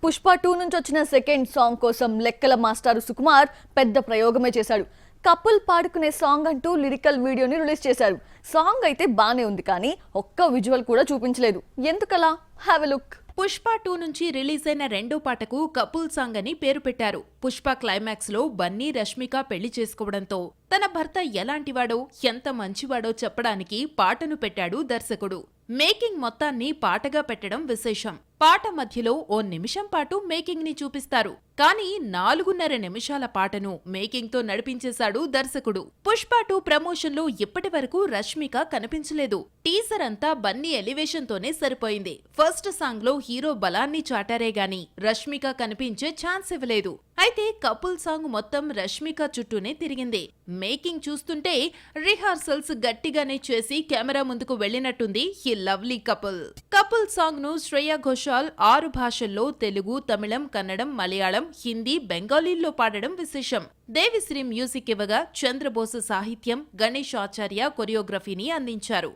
పుష్ప 2 నుంచి వచ్చిన second song కోసం లెక్కల మాస్టారు సుకుమార్ పెద్ద ప్రయోగమే చేశాడు. కపుల్ పాడుకునే సాంగ్ అంటూ లిరికల్ వీడియోని రిలీజ్ చేశారు. సాంగ్ అయితే బానే ఉంది కానీ ఒక్క విజువల్ కూడా చూపించలేదు. ఎందుకలా? Have a look. పుష్ప 2 నుంచి రిలీజ్ అయిన రెండో పాటకు కపుల్ సాంగ్ అని పేరు పెట్టారు. పుష్ప క్లైమాక్స్ లో బన్నీ రష్మిక పెళ్లి చేసుకోవడంతో తన భర్త ఎలాంటివాడో ఎంత మంచివాడో చెప్పడానికి పాటను పెట్టాడు దర్శకుడు. మేకింగ్ మొత్తాన్ని పాటగా పెట్టడం విశేషం. పాట మధ్యలో ఓ నిమిషం పాటు మేకింగ్ ని చూపిస్తారు. కానీ 4.5 నిమిషాల పాటను మేకింగ్ తో నడిపించేశాడు దర్శకుడు. పుష్ప 2 ప్రమోషన్ లో ఇప్పటి వరకు రష్మిక కనిపించలేదు. టీజర్ అంతా బన్నీ ఎలివేషన్ తోనే సరిపోయింది. ఫస్ట్ సాంగ్ లో హీరో బలాన్ని చాటారే గాని రష్మిక కనిపించే ఛాన్స్ ఇవ్వలేదు. అయితే కపుల్ సాంగ్ మొత్తం రష్మిక చుట్టూనే తిరిగింది. మేకింగ్ చూస్తుంటే రిహార్సల్స్ గట్టిగానే చేసి కెమెరా ముందుకు వెళ్లినట్టుంది ఈ లవ్లీ కపుల్. కపుల్ సాంగ్ ను శ్రేయా ఘోషాల్ 6 భాషల్లో తెలుగు, తమిళం, కన్నడం, మలయాళం, హిందీ, బెంగాలీల్లో పాడడం విశేషం. దేవిశ్రీ మ్యూజిక్ ఇవ్వగా చంద్రబోస్ సాహిత్యం, గణేష్ ఆచార్య కొరియోగ్రఫీని అందించారు.